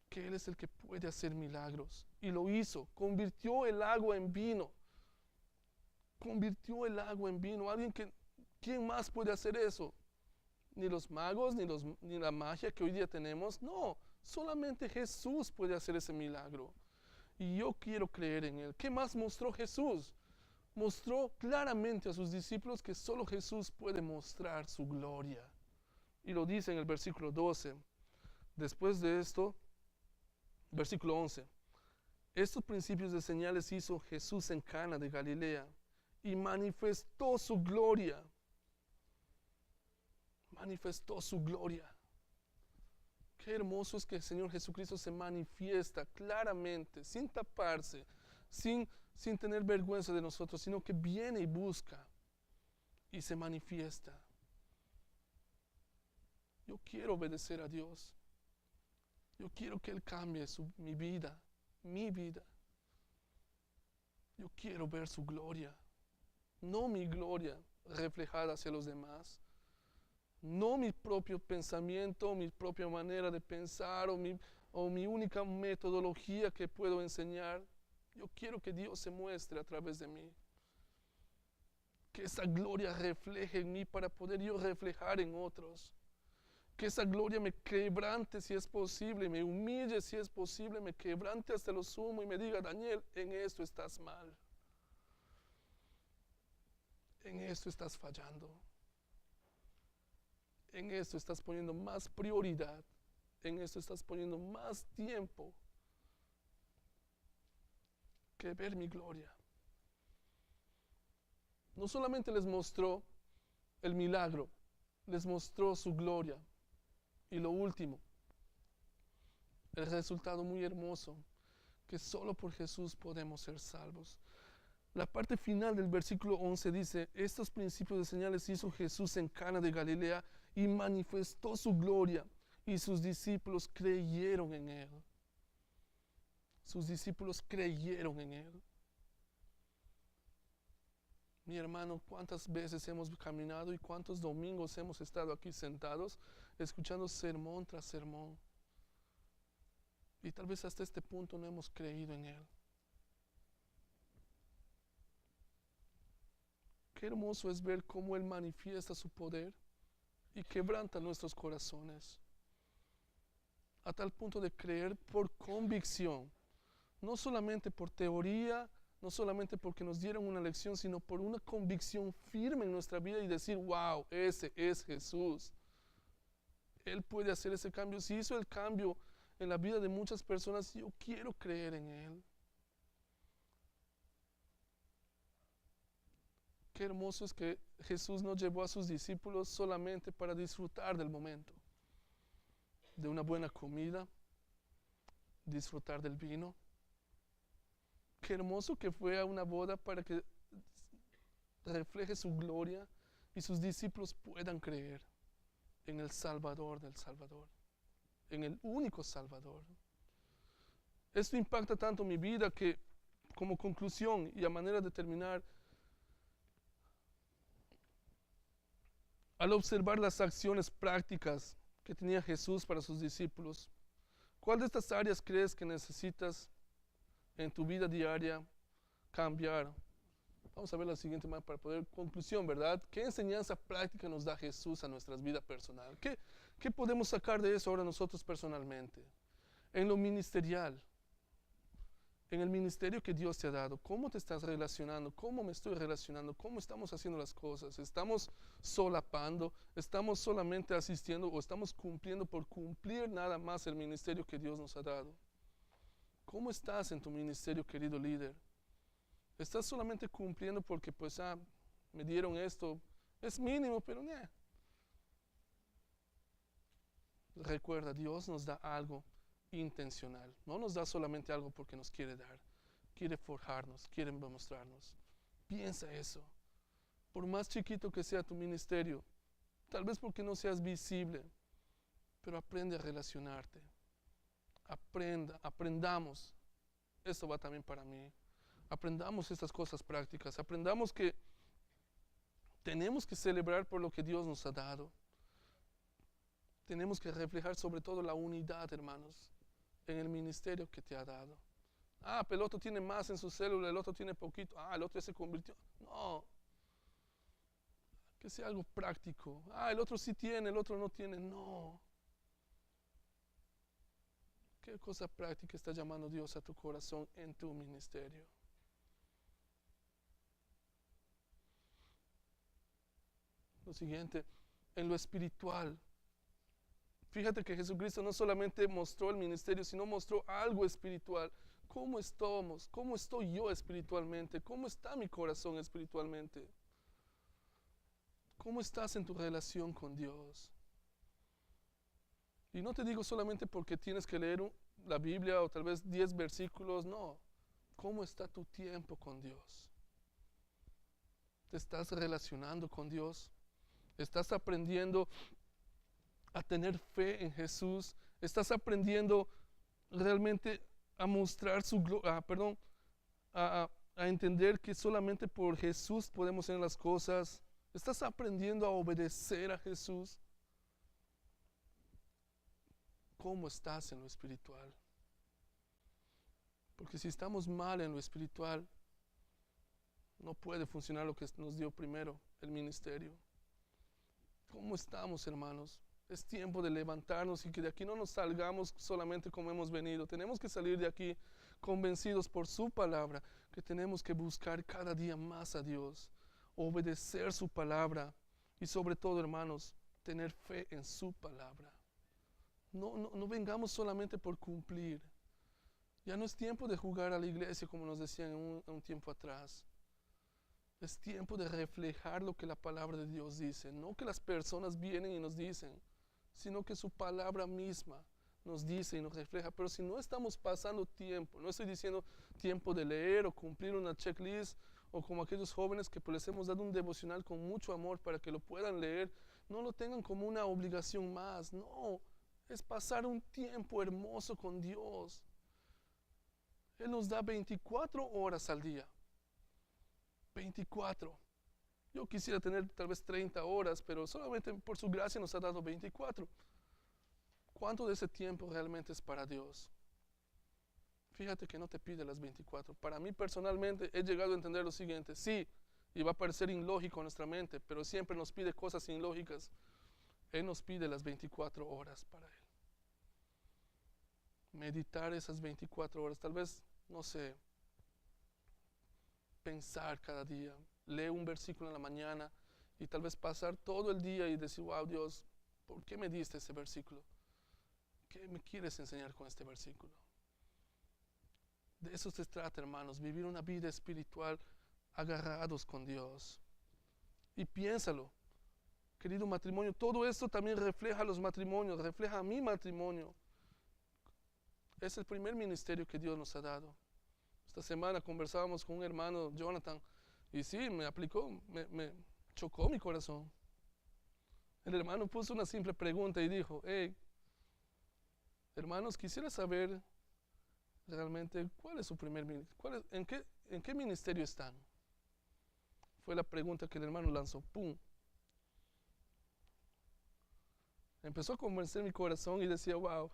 que Él es el que puede hacer milagros. Y lo hizo. Convirtió el agua en vino. Convirtió el agua en vino. ¿Quién más puede hacer eso? Ni los magos, ni la magia que hoy día tenemos. No, solamente Jesús puede hacer ese milagro. Y yo quiero creer en Él. ¿Qué más mostró Jesús? Mostró claramente a sus discípulos que solo Jesús puede mostrar su gloria. Y lo dice en el versículo 12. Después de esto, versículo 11. Estos principios de señales hizo Jesús en Cana de Galilea y manifestó su gloria. Manifestó su gloria. Qué hermoso es que el Señor Jesucristo se manifiesta claramente, sin taparse, sin tener vergüenza de nosotros, sino que viene y busca y se manifiesta. Yo quiero obedecer a Dios. Yo quiero que Él cambie mi vida, mi vida. Yo quiero ver su gloria, no mi gloria reflejada hacia los demás. No mi propio pensamiento, mi propia manera de pensar o mi única metodología que puedo enseñar. Yo quiero que Dios se muestre a través de mí. Que esa gloria refleje en mí para poder yo reflejar en otros. Que esa gloria me quebrante si es posible, me humille si es posible, me quebrante hasta lo sumo y me diga, Daniel, en esto estás mal. En esto estás fallando. En esto estás poniendo más prioridad. En esto estás poniendo más tiempo que ver mi gloria. No solamente les mostró el milagro, les mostró su gloria. Y lo último, el resultado muy hermoso, que solo por Jesús podemos ser salvos. La parte final del versículo 11 dice, estos principios de señales hizo Jesús en Cana de Galilea y manifestó su gloria y sus discípulos creyeron en Él. Sus discípulos creyeron en Él. Mi hermano, ¿cuántas veces hemos caminado y cuántos domingos hemos estado aquí sentados escuchando sermón tras sermón? Y tal vez hasta este punto no hemos creído en Él. Qué hermoso es ver cómo Él manifiesta su poder y quebranta nuestros corazones. A tal punto de creer por convicción, no solamente por teoría, no solamente porque nos dieron una lección, sino por una convicción firme en nuestra vida y decir, wow, ese es Jesús. Él puede hacer ese cambio. Si hizo el cambio en la vida de muchas personas, yo quiero creer en Él. Qué hermoso es que Jesús no llevó a sus discípulos solamente para disfrutar del momento, de una buena comida, disfrutar del vino. Qué hermoso que fue a una boda para que refleje su gloria y sus discípulos puedan creer en el Salvador del Salvador, en el único Salvador. Esto impacta tanto mi vida que, como conclusión y a manera de terminar, al observar las acciones prácticas que tenía Jesús para sus discípulos, ¿cuál de estas áreas crees que necesitas en tu vida diaria cambiar? Vamos a ver la siguiente más para poder conclusión, ¿verdad? ¿Qué enseñanza práctica nos da Jesús a nuestras vidas personales? ¿Qué podemos sacar de eso ahora nosotros personalmente? En lo ministerial, en el ministerio que Dios te ha dado, ¿cómo te estás relacionando? ¿Cómo me estoy relacionando? ¿Cómo estamos haciendo las cosas? ¿Estamos solapando? ¿Estamos solamente asistiendo o estamos cumpliendo por cumplir nada más el ministerio que Dios nos ha dado? ¿Cómo estás en tu ministerio, querido líder? ¿Estás solamente cumpliendo porque pues me dieron esto? Es mínimo, pero recuerda, Dios nos da algo intencional. No nos da solamente algo porque nos quiere dar. Quiere forjarnos, quiere demostrarnos. Piensa eso. Por más chiquito que sea tu ministerio, tal vez porque no seas visible, pero aprende a relacionarte. Aprendamos. Esto va también para mí. Aprendamos estas cosas prácticas. Aprendamos que tenemos que celebrar por lo que Dios nos ha dado. Tenemos que reflejar sobre todo la unidad, hermanos, en el ministerio que te ha dado. Pero el otro tiene más en su célula, el otro tiene poquito. El otro ya se convirtió. No. Que sea algo práctico. El otro sí tiene, el otro no tiene. No. ¿Qué cosa práctica está llamando Dios a tu corazón en tu ministerio? Lo siguiente, en lo espiritual. Fíjate que Jesucristo no solamente mostró el ministerio, sino mostró algo espiritual. ¿Cómo estamos? ¿Cómo estoy yo espiritualmente? ¿Cómo está mi corazón espiritualmente? ¿Cómo estás en tu relación con Dios? Y no te digo solamente porque tienes que leer la Biblia o tal vez 10 versículos, no. ¿Cómo está tu tiempo con Dios? ¿Te estás relacionando con Dios? ¿Estás aprendiendo a tener fe en Jesús? ¿Estás aprendiendo realmente a mostrar su gloria, a entender que solamente por Jesús podemos hacer las cosas? ¿Estás aprendiendo a obedecer a Jesús? ¿Cómo estás en lo espiritual? Porque si estamos mal en lo espiritual, no puede funcionar lo que nos dio primero, el ministerio. ¿Cómo estamos, hermanos? Es tiempo de levantarnos y que de aquí no nos salgamos solamente como hemos venido. Tenemos que salir de aquí convencidos por su palabra, que tenemos que buscar cada día más a Dios, obedecer su palabra y sobre todo, hermanos, tener fe en su palabra. No vengamos solamente por cumplir. Ya no es tiempo de jugar a la iglesia como nos decían un tiempo atrás. Es tiempo de reflejar lo que la palabra de Dios dice. No que las personas vienen y nos dicen, sino que su palabra misma nos dice y nos refleja. Pero si no estamos pasando tiempo, no estoy diciendo tiempo de leer o cumplir una checklist, o como aquellos jóvenes que pues les hemos dado un devocional con mucho amor para que lo puedan leer, no lo tengan como una obligación más. No, es pasar un tiempo hermoso con Dios. Él nos da 24 horas al día. 24. Yo quisiera tener tal vez 30 horas, pero solamente por su gracia nos ha dado 24. ¿Cuánto de ese tiempo realmente es para Dios? Fíjate que no te pide las 24. Para mí personalmente he llegado a entender lo siguiente. Sí, y va a parecer ilógico en nuestra mente, pero siempre nos pide cosas ilógicas. Él nos pide las 24 horas para Él. Meditar esas 24 horas, tal vez, no sé, pensar cada día, leer un versículo en la mañana y tal vez pasar todo el día y decir, wow, Dios, ¿por qué me diste ese versículo? ¿Qué me quieres enseñar con este versículo? De eso se trata, hermanos, vivir una vida espiritual agarrados con Dios. Y piénsalo, querido matrimonio, todo esto también refleja los matrimonios, refleja mi matrimonio. Es el primer ministerio que Dios nos ha dado. Esta semana conversábamos con un hermano, Jonathan, y sí, me aplicó, me chocó mi corazón. El hermano puso una simple pregunta y dijo, hey, hermanos, quisiera saber realmente cuál es su primer ministerio, en qué ministerio están. Fue la pregunta que el hermano lanzó, ¡pum! Empezó a convencer mi corazón y decía, wow.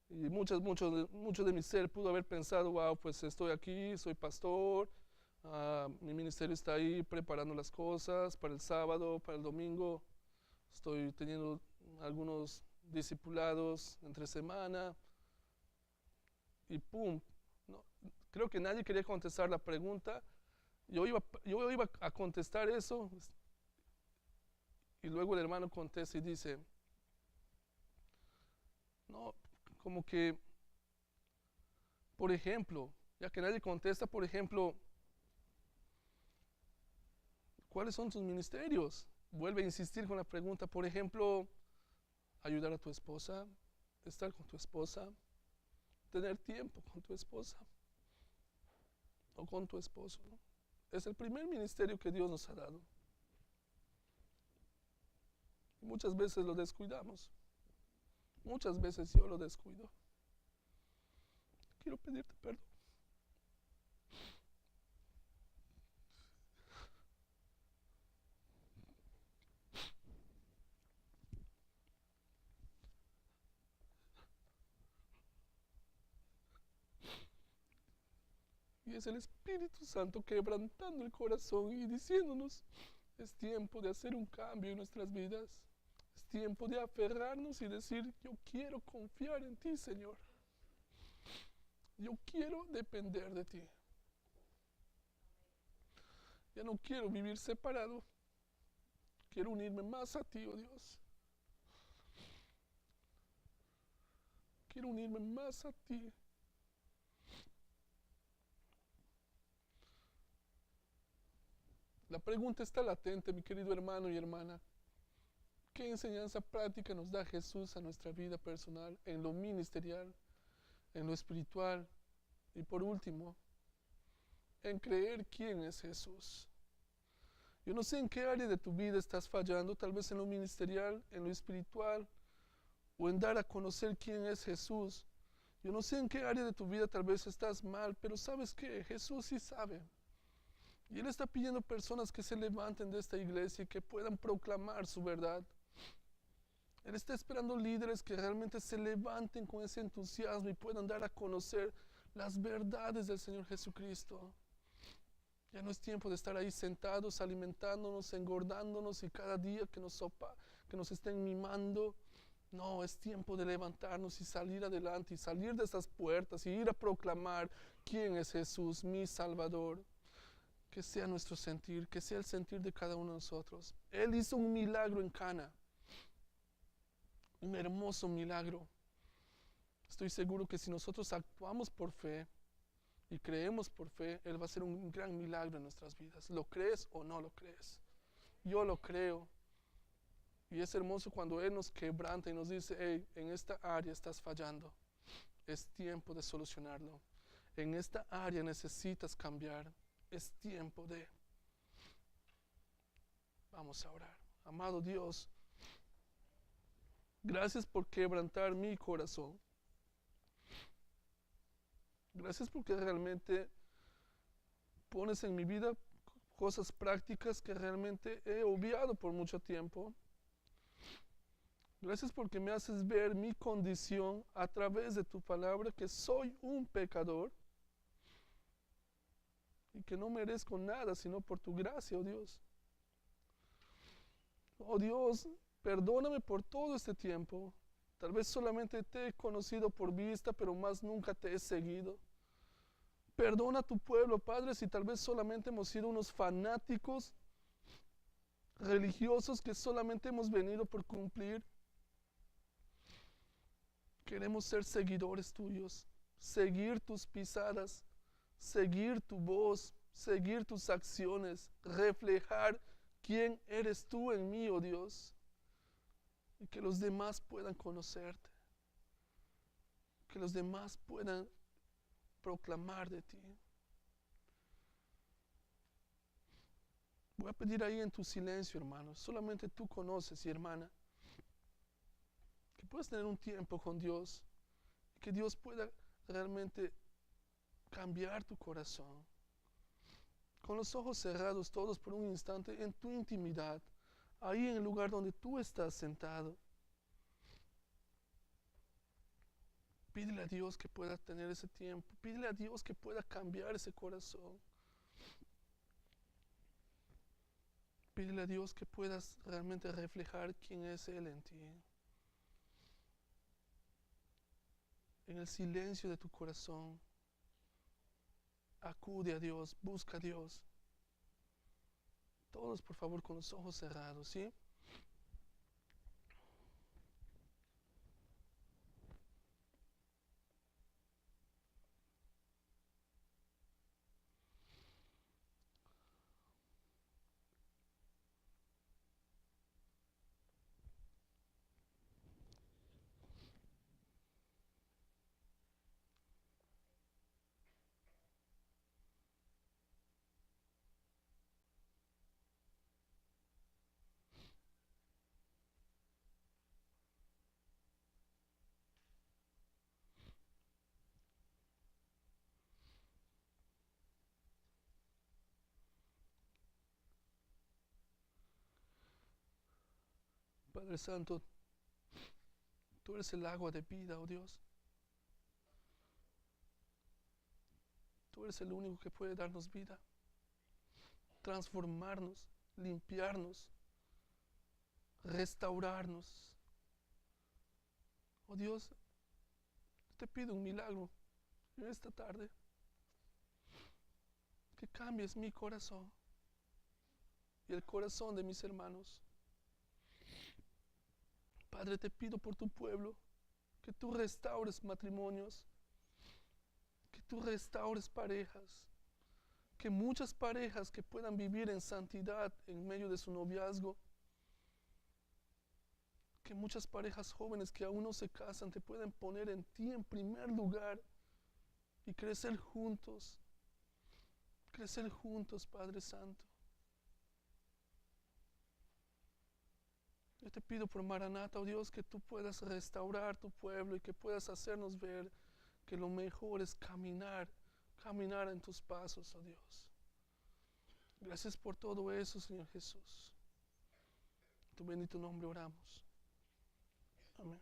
Y mucho de mi ser pudo haber pensado, wow, pues estoy aquí, soy pastor, mi ministerio está ahí preparando las cosas para el sábado, para el domingo. Estoy teniendo algunos discipulados entre semana. Y pum, no, creo que nadie quería contestar la pregunta. Yo iba a contestar eso. Y luego el hermano contesta y dice, no, como que, por ejemplo, ya que nadie contesta, por ejemplo, ¿cuáles son tus ministerios? Vuelve a insistir con la pregunta, por ejemplo, ayudar a tu esposa, estar con tu esposa, tener tiempo con tu esposa o con tu esposo. Es el primer ministerio que Dios nos ha dado. Y muchas veces lo descuidamos. Muchas veces yo lo descuido. Quiero pedirte perdón. Y es el Espíritu Santo quebrantando el corazón y diciéndonos, es tiempo de hacer un cambio en nuestras vidas. Es tiempo de aferrarnos y decir, yo quiero confiar en ti, Señor. Yo quiero depender de ti. Ya no quiero vivir separado. Quiero unirme más a ti, oh Dios. Quiero unirme más a ti. La pregunta está latente, mi querido hermano y hermana. ¿Qué enseñanza práctica nos da Jesús a nuestra vida personal, en lo ministerial, en lo espiritual y por último, en creer quién es Jesús? Yo no sé en qué área de tu vida estás fallando, tal vez en lo ministerial, en lo espiritual o en dar a conocer quién es Jesús. Yo no sé en qué área de tu vida tal vez estás mal, pero ¿sabes qué? Jesús sí sabe. Y Él está pidiendo personas que se levanten de esta iglesia y que puedan proclamar su verdad. Él está esperando líderes que realmente se levanten con ese entusiasmo y puedan dar a conocer las verdades del Señor Jesucristo. Ya no es tiempo de estar ahí sentados, alimentándonos, engordándonos y cada día que nos estén mimando. No, es tiempo de levantarnos y salir adelante y salir de esas puertas y ir a proclamar quién es Jesús, mi Salvador. Que sea nuestro sentir, que sea el sentir de cada uno de nosotros. Él hizo un milagro en Cana. Un hermoso milagro. Estoy seguro que si nosotros actuamos por fe y creemos por fe, Él va a hacer un gran milagro en nuestras vidas. ¿Lo crees o no lo crees? Yo lo creo. Y es hermoso cuando Él nos quebranta y nos dice, hey, en esta área estás fallando. Es tiempo de solucionarlo. En esta área necesitas cambiar. Es tiempo de... Vamos a orar. Amado Dios, gracias por quebrantar mi corazón. Gracias porque realmente pones en mi vida cosas prácticas que realmente he obviado por mucho tiempo. Gracias porque me haces ver mi condición a través de tu palabra, que soy un pecador y que no merezco nada sino por tu gracia, oh Dios. Oh Dios, perdóname por todo este tiempo. Tal vez solamente te he conocido por vista, pero más nunca te he seguido. Perdona a tu pueblo, Padre, si tal vez solamente hemos sido unos fanáticos religiosos que solamente hemos venido por cumplir. Queremos ser seguidores tuyos, seguir tus pisadas, seguir tu voz, seguir tus acciones, reflejar quién eres tú en mí, oh Dios, y que los demás puedan conocerte. que los demás puedan proclamar de ti. Voy a pedir ahí en tu silencio, hermano. Solamente tú conoces, y hermana, que puedas tener un tiempo con Dios y que Dios pueda realmente cambiar tu corazón. Con los ojos cerrados todos por un instante, en tu intimidad, ahí en el lugar donde tú estás sentado. Pídele a Dios que pueda tener ese tiempo. Pídele a Dios que pueda cambiar ese corazón. Pídele a Dios que puedas realmente reflejar quién es Él en ti. En el silencio de tu corazón, acude a Dios, busca a Dios. Todos, por favor, con los ojos cerrados, ¿sí? Padre Santo, tú eres el agua de vida, oh Dios. Tú eres el único que puede darnos vida, transformarnos, limpiarnos, restaurarnos. Oh Dios, te pido un milagro en esta tarde, que cambies mi corazón y el corazón de mis hermanos. Padre, te pido por tu pueblo, que tú restaures matrimonios, que tú restaures parejas, que muchas parejas que puedan vivir en santidad en medio de su noviazgo, que muchas parejas jóvenes que aún no se casan te puedan poner en ti en primer lugar y crecer juntos, Padre Santo. Yo te pido por Maranata, oh Dios, que tú puedas restaurar tu pueblo y que puedas hacernos ver que lo mejor es caminar en tus pasos, oh Dios. Gracias por todo eso, Señor Jesús. En tu bendito nombre oramos. Amén.